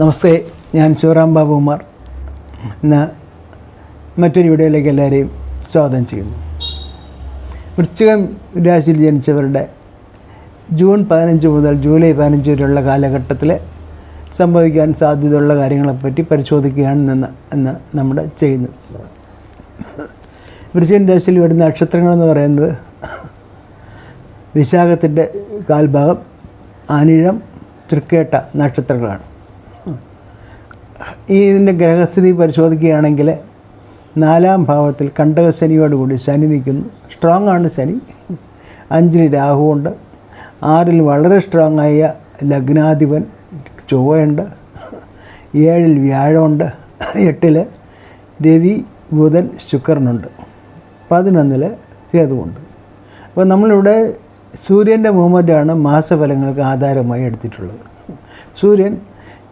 നമസ്തേ, ഞാൻ ശിവറാം ബാബുകുമാർ. ഇന്ന് മറ്റൊരു വീഡിയോയിലേക്ക് എല്ലാവരെയും സ്വാഗതം ചെയ്യുന്നു. വൃശ്ചികം രാശിയിൽ ജനിച്ചവരുടെ ജൂൺ 15 മുതൽ ജൂലൈ 15 വരെയുള്ള കാലഘട്ടത്തിൽ സംഭവിക്കാൻ സാധ്യതയുള്ള കാര്യങ്ങളെപ്പറ്റി പരിശോധിക്കുകയാണ് ഇന്ന് നമ്മൾ ചെയ്യുന്നത്. വൃശ്ചികം രാശിയിൽ വരുന്ന നക്ഷത്രങ്ങളെന്ന് പറയുന്നത് വിശാഖത്തിൻ്റെ കാൽഭാഗം, ആനിഴം, തൃക്കേട്ട നക്ഷത്രങ്ങളാണ്. ഇതിൻ്റെ ഗ്രഹസ്ഥിതി പരിശോധിക്കുകയാണെങ്കിൽ 4-ാം ഭാവത്തിൽ കണ്ടകശനിയോടുകൂടി ശനി നിൽക്കുന്നു. സ്ട്രോങ് ആണ് ശനി. 5-ൽ രാഹുവുണ്ട്. 6-ൽ വളരെ സ്ട്രോങ് ആയ ലഗ്നാധിപൻ ചൊവ്വയുണ്ട്. 7-ൽ വ്യാഴമുണ്ട്. 8-ൽ രവി, ബുധൻ, ശുക്രനുണ്ട്. 11-ൽ കേതുവുണ്ട്. അപ്പോൾ നമ്മളിവിടെ സൂര്യൻ്റെ മൂവ്മെൻറ്റാണ് മാസഫലങ്ങൾക്ക് ആധാരമായി എടുത്തിട്ടുള്ളത്. സൂര്യൻ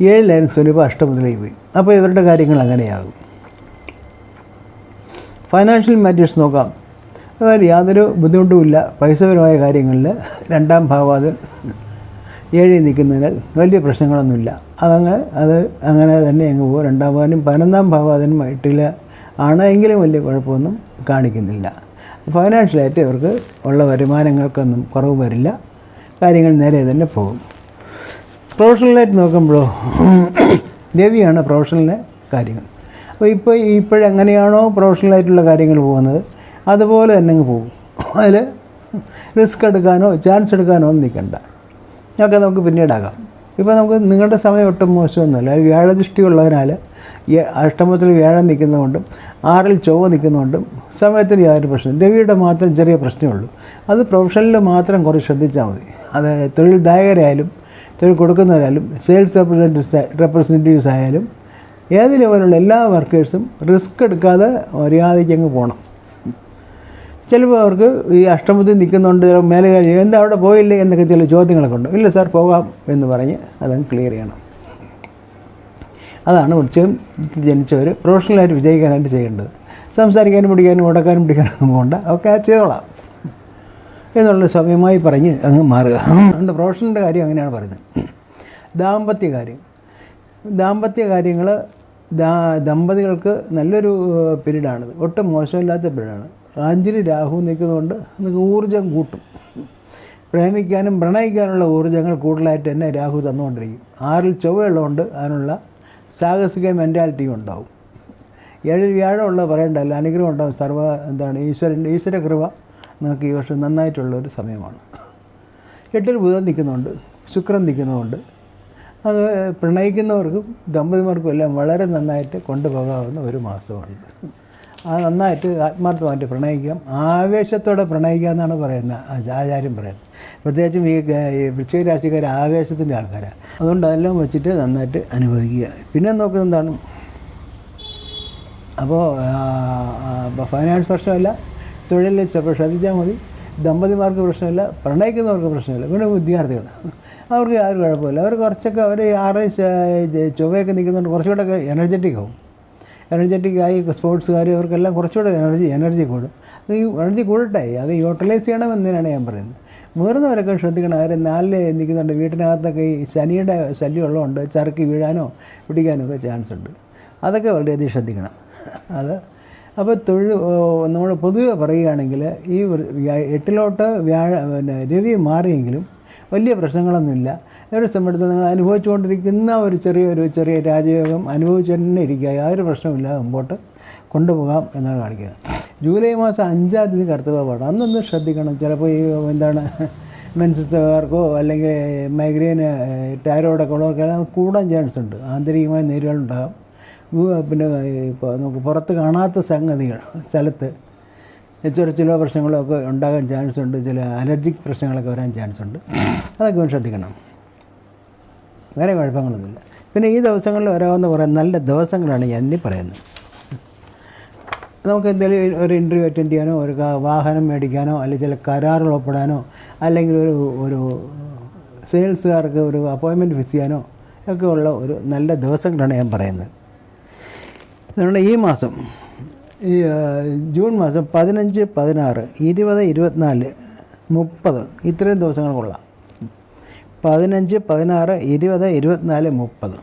7-ലായിരുന്നു, സ്വരൂപ അഷ്ടമത്തിലേക്ക് പോയി. അപ്പോൾ ഇവരുടെ കാര്യങ്ങൾ അങ്ങനെയാകും. ഫൈനാൻഷ്യൽ മാറ്റേഴ്സ് നോക്കാം. അതായത് യാതൊരു ബുദ്ധിമുട്ടുമില്ല. പൈസപരമായ കാര്യങ്ങളിൽ 2-ാം ഭാവാതിൽ 7 നിൽക്കുന്നതിനാൽ വലിയ പ്രശ്നങ്ങളൊന്നുമില്ല. അത് അങ്ങനെ തന്നെ അങ്ങ് പോകും. 2-ാം ഭാവനും 11-ാം ഭാവാതിനും 8-ൽ ആണ്, എങ്കിലും വലിയ കുഴപ്പമൊന്നും കാണിക്കുന്നില്ല. ഫൈനാൻഷ്യലായിട്ട് ഇവർക്ക് ഉള്ള വരുമാനങ്ങൾക്കൊന്നും കുറവ് വരില്ല. കാര്യങ്ങൾ നേരെ തന്നെ പോകും. പ്രൊഫഷണലായിട്ട് നോക്കുമ്പോഴോ രവിയാണ് പ്രൊഫഷണലിൻ്റെ കാര്യങ്ങൾ. അപ്പോൾ ഇപ്പോഴെങ്ങനെയാണോ പ്രൊഫഷണലായിട്ടുള്ള കാര്യങ്ങൾ പോകുന്നത് അതുപോലെ തന്നെ അങ്ങ് പോകും. അതിൽ റിസ്ക് എടുക്കാനോ ചാൻസ് എടുക്കാനോ ഒന്നും നിൽക്കണ്ട. ഒക്കെ നമുക്ക് പിന്നീടാകാം. ഇപ്പോൾ നമുക്ക് നിങ്ങളുടെ സമയം ഒട്ടും മോശമൊന്നുമല്ല. വ്യാഴദൃഷ്ടിയുള്ളതിനാൽ അഷ്ടമത്തിൽ വ്യാഴം നിൽക്കുന്നതുകൊണ്ടും 6-ൽ ചൊവ്വ നിൽക്കുന്നതുകൊണ്ടും സമയത്തിന് യാതൊരു പ്രശ്നം. രവിയുടെ മാത്രം ചെറിയ പ്രശ്നമേ ഉള്ളൂ. അത് പ്രൊഫഷണലിൽ മാത്രം കുറച്ച് ശ്രദ്ധിച്ചാൽ മതി. അത് തൊഴിൽദായകരായാലും തൊഴിൽ കൊടുക്കുന്നവരായാലും സെയിൽസ് റെപ്രസെൻറ്റേറ്റീവ്സ് ആയാലും ഏത് ലെവലുള്ള എല്ലാ വർക്കേഴ്സും റിസ്ക് എടുക്കാതെ മര്യാദയ്ക്ക് അങ്ങ് പോകണം. ചിലപ്പോൾ അവർക്ക് ഈ അഷ്ടമത്തിൽ നിൽക്കുന്നുണ്ട്, മേലെ എന്താ അവിടെ പോയില്ലേ എന്നൊക്കെ ചില ചോദ്യങ്ങളൊക്കെ ഉണ്ട്. ഇല്ല സാർ, പോകാം എന്ന് പറഞ്ഞ് അതങ്ങ് ക്ലിയർ ചെയ്യണം. അതാണ് വൃശ്ചികം ജനിച്ചവർ പ്രൊഫഷണലായിട്ട് വിജയിക്കാനായിട്ട് ചെയ്യേണ്ടത്. സംസാരിക്കാനും പിടിക്കാനും ഉടക്കാനും പിടിക്കാനൊന്നും പോകണ്ട, ഒക്കെ ചെയ്തോളാം എന്നുള്ള സമയമായി പറഞ്ഞ് അങ്ങ് മാറുക. അതുകൊണ്ട് പ്രൊഫഷണലിൻ്റെ കാര്യം അങ്ങനെയാണ് പറയുന്നത്. ദാമ്പത്യ കാര്യങ്ങൾ ദമ്പതികൾക്ക് നല്ലൊരു പീരീഡാണിത്. ഒട്ടും മോശമില്ലാത്ത പീരീഡാണ്. 5-ൽ രാഹു നിൽക്കുന്നതുകൊണ്ട് നിങ്ങൾക്ക് ഊർജ്ജം കൂട്ടും. പ്രേമിക്കാനും പ്രണയിക്കാനുള്ള ഊർജ്ജങ്ങൾ കൂടുതലായിട്ട് തന്നെ രാഹു തന്നുകൊണ്ടിരിക്കും. 6-ൽ ചൊവ്വയുള്ളതുകൊണ്ട് അതിനുള്ള സാഹസിക മെൻറ്റാലിറ്റിയും ഉണ്ടാവും. 7-ൽ വ്യാഴമുള്ള പറയേണ്ടല്ല, അനുഗ്രഹം ഉണ്ടാവും. ഈശ്വര കൃപ നിങ്ങൾക്ക് ഈ വർഷം നന്നായിട്ടുള്ളൊരു സമയമാണ്. 8-ൽ ബുധൻ നിൽക്കുന്നുണ്ട്, ശുക്രൻ നിൽക്കുന്നതുകൊണ്ട് അത് പ്രണയിക്കുന്നവർക്കും ദമ്പതിമാർക്കും എല്ലാം വളരെ നന്നായിട്ട് കൊണ്ടുപോകാവുന്ന ഒരു മാസമാണ്. അത് നന്നായിട്ട് ആത്മാർത്ഥമായിട്ട് പ്രണയിക്കാം, ആവേശത്തോടെ പ്രണയിക്കുക എന്നാണ് പറയുന്നത്, ആചാര്യം പറയുന്നത്. പ്രത്യേകിച്ചും ഈ വൃശ്ചിക രാശിക്കാർ ആവേശത്തിൻ്റെ ആൾക്കാരാണ്. അതുകൊണ്ട് അതെല്ലാം വെച്ചിട്ട് നന്നായിട്ട് അനുഭവിക്കുക. പിന്നെ നോക്കുന്നത് എന്താണ്, അപ്പോൾ ഫൈനാൻസ് പ്രശ്നമല്ല, തൊഴിലിൽ ശ്രദ്ധിച്ചാൽ മതി. ദമ്പതിമാർക്ക് പ്രശ്നമില്ല, പ്രണയിക്കുന്നവർക്ക് പ്രശ്നമില്ല. പിന്നെ വിദ്യാർത്ഥികൾ അവർക്ക് ആരും കുഴപ്പമില്ല. അവർ കുറച്ചൊക്കെ 6 ചൊവ്വയൊക്കെ നിൽക്കുന്നുണ്ട്, കുറച്ചുകൂടെ എനർജറ്റിക്കായി സ്പോർട്സുകാർ അവർക്കെല്ലാം കുറച്ചുകൂടെ എനർജി കൂടും. ഈ എനർജി കൂടട്ടെ, അത് യൂട്ടിലൈസ് ചെയ്യണമെന്നതിനാണ് ഞാൻ പറയുന്നത്. മുതിർന്നവരൊക്കെ ശ്രദ്ധിക്കണം. അവർ 4-ൽ നിൽക്കുന്നുണ്ട്, വീട്ടിനകത്തൊക്കെ ഈ ശനിയുടെ ശല്യം ഉള്ളതുകൊണ്ട് ചറുക്കി വീഴാനോ പിടിക്കാനോ ഒക്കെ ചാൻസ് ഉണ്ട്. അതൊക്കെ വളരെയധികം ശ്രദ്ധിക്കണം. അപ്പോൾ നമ്മൾ പൊതുവെ പറയുകയാണെങ്കിൽ ഈ 8-ലോട്ട് രവി മാറിയെങ്കിലും വലിയ പ്രശ്നങ്ങളൊന്നുമില്ല. ഒരു സമയത്ത് നിങ്ങൾ അനുഭവിച്ചുകൊണ്ടിരിക്കുന്ന ഒരു ചെറിയ രാജയോഗം അനുഭവിച്ചു തന്നെ ഇരിക്കുക, യാതൊരു പ്രശ്നമില്ലാതെ മുമ്പോട്ട് കൊണ്ടുപോകാം എന്നാണ് കാണിക്കുന്നത്. ജൂലൈ മാസം 5-ാം തീയതി കർത്തവ്യപാടാണ്. അന്നൊന്ന് ശ്രദ്ധിക്കണം. ചിലപ്പോൾ ഈ മെൻസസുകാർക്കോ അല്ലെങ്കിൽ മൈഗ്രെയിന് ടൈറോയിഡൊക്കെ ഉള്ളവർക്കെല്ലാം കൂടാൻ ചാൻസ് ഉണ്ട്. ആന്തരികമായ നേരുകളുണ്ടാകാം. പിന്നെ ഇപ്പോൾ നമുക്ക് പുറത്ത് കാണാത്ത സംഗതികൾ സ്ഥലത്ത് ചില പ്രശ്നങ്ങളൊക്കെ ഉണ്ടാകാൻ ചാൻസ് ഉണ്ട്. ചില അലർജിക് പ്രശ്നങ്ങളൊക്കെ വരാൻ ചാൻസ് ഉണ്ട്. അതൊക്കെ ശ്രദ്ധിക്കണം. വേറെ കുഴപ്പങ്ങളൊന്നുമില്ല. പിന്നെ ഈ ദിവസങ്ങളിൽ വരാവുന്ന കുറേ നല്ല ദിവസങ്ങളാണ് ഞാൻ ഇനി പറയുന്നത്. നമുക്ക് എന്തെങ്കിലും ഒരു ഇൻ്റർവ്യൂ അറ്റൻഡ് ചെയ്യാനോ, ഒരു വാഹനം മേടിക്കാനോ, അല്ലെങ്കിൽ ചില കരാറുകൾ ഒപ്പിടാനോ, അല്ലെങ്കിൽ ഒരു സെയിൽസുകാർക്ക് ഒരു അപ്പോയിൻമെൻറ്റ് ഫിക്സ് ചെയ്യാനോ ഒക്കെ ഉള്ള ഒരു നല്ല ദിവസങ്ങളാണ് ഞാൻ പറയുന്നത്. അതുകൊണ്ട് ഈ മാസം, ഈ ജൂൺ മാസം 15, 16, 20, 24, 30 ഇത്രയും ദിവസങ്ങൾ കൊള്ളാം. 15, 16, 20, 24, 30.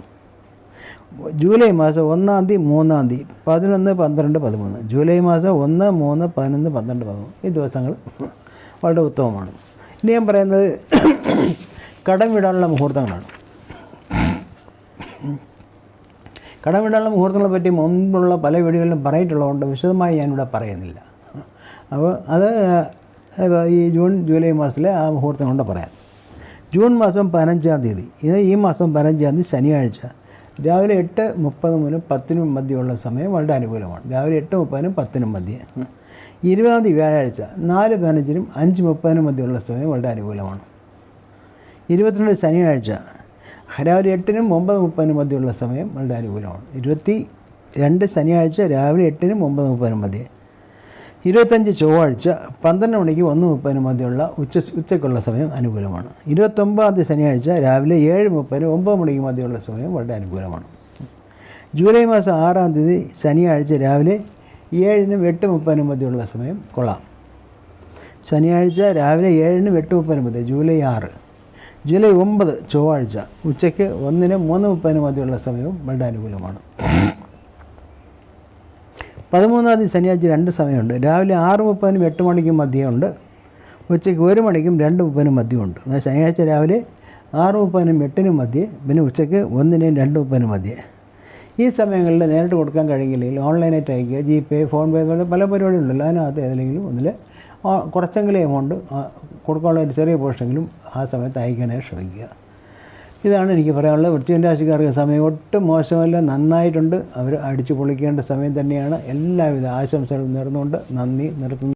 ജൂലൈ മാസം 1-ാം തീയതി, 3-ാം തീയതി, 11, 12, 13. ജൂലൈ മാസം 1, 3, 11, 12, 13 ഈ ദിവസങ്ങൾ വളരെ ഉത്തമമാണ്. ഇനി ഞാൻ പറയുന്നത് കടം വിടാനുള്ള മുഹൂർത്തങ്ങളാണ്. കടം വിടാനുള്ള മുഹൂർത്തങ്ങളെ പറ്റി മുൻപുള്ള പല വീഡിയോകളിലും പറഞ്ഞിട്ടുള്ളതുകൊണ്ട് വിശദമായി ഞാനിവിടെ പറയുന്നില്ല. അപ്പോൾ അത് ഈ ജൂൺ ജൂലൈ മാസത്തിലെ ആ മുഹൂർത്തം കൊണ്ട് പറയാം. ജൂൺ മാസം 15-ാം തീയതി, ഈ മാസം 15-ാം തീയതി ശനിയാഴ്ച രാവിലെ 8:30 മുതൽ 10 മധ്യമുള്ള സമയം വളരെ അനുകൂലമാണ്. രാവിലെ 8:30, 10 മധ്യേ. 20-ാം തീയതി വ്യാഴാഴ്ച 4:15, 5:30 മധ്യമുള്ള സമയം വളരെ അനുകൂലമാണ്. 22 ശനിയാഴ്ച രാവിലെ 8-നും 9:30 മധ്യമുള്ള സമയം വളരെ അനുകൂലമാണ്. 22 ശനിയാഴ്ച രാവിലെ 8-നും 9:30 മധ്യേ. 25 ചൊവ്വാഴ്ച 12 മണിക്ക് 1:30 മധ്യമുള്ള ഉച്ചയ്ക്കുള്ള സമയം അനുകൂലമാണ്. 29-ാം തീയതി ശനിയാഴ്ച രാവിലെ 7:30, 9 മണിക്ക് മധ്യമുള്ള സമയം വളരെ അനുകൂലമാണ്. ജൂലൈ മാസം 6-ാം തീയതി ശനിയാഴ്ച രാവിലെ 7-നും 8:30 മധ്യമുള്ള സമയം കൊള്ളാം. ശനിയാഴ്ച രാവിലെ 7-നും 8:30 മധ്യ ജൂലൈ 6. ജൂലൈ 9 ചൊവ്വാഴ്ച ഉച്ചയ്ക്ക് 1-നും 3:30 മധ്യമുള്ള സമയവും വളരെ അനുകൂലമാണ്. 13-ാം തീയതി ശനിയാഴ്ച 2 സമയമുണ്ട്. രാവിലെ 6:30-നും 8 മണിക്കും മധ്യമുണ്ട്. ഉച്ചയ്ക്ക് 1 മണിക്കും 2:30 മധ്യമുണ്ട്. എന്നാൽ ശനിയാഴ്ച രാവിലെ 6:30-നും 8-നും മധ്യേ, പിന്നെ ഉച്ചയ്ക്ക് 1-നും 2:30 മധ്യേ. ഈ സമയങ്ങളിൽ നേരിട്ട് കൊടുക്കാൻ കഴിയില്ലെങ്കിൽ ഓൺലൈനായിട്ട് അയക്കുക. GPay, ഫോൺപേ പോലെ പല പരിപാടികളുണ്ടല്ലോ. അതിനകത്ത് ഏതെങ്കിലും ഒന്നിൽ കുറച്ചെങ്കിലും എമൗണ്ട് കൊടുക്കാനുള്ള ഒരു ചെറിയ പോർഷനെങ്കിലും ആ സമയത്ത് അയക്കാനായി ശ്രമിക്കുക. ഇതാണ് എനിക്ക് പറയാനുള്ളത്. വൃശ്ചിക രാശിക്കാർക്ക് സമയം ഒട്ടും മോശമല്ല, നന്നായിട്ടുണ്ട്. അവർ അടിച്ചു പൊളിക്കേണ്ട സമയം തന്നെയാണ്. എല്ലാവിധ ആശംസകളും നേർന്നുകൊണ്ട് നന്ദി, നിർത്തുന്നു.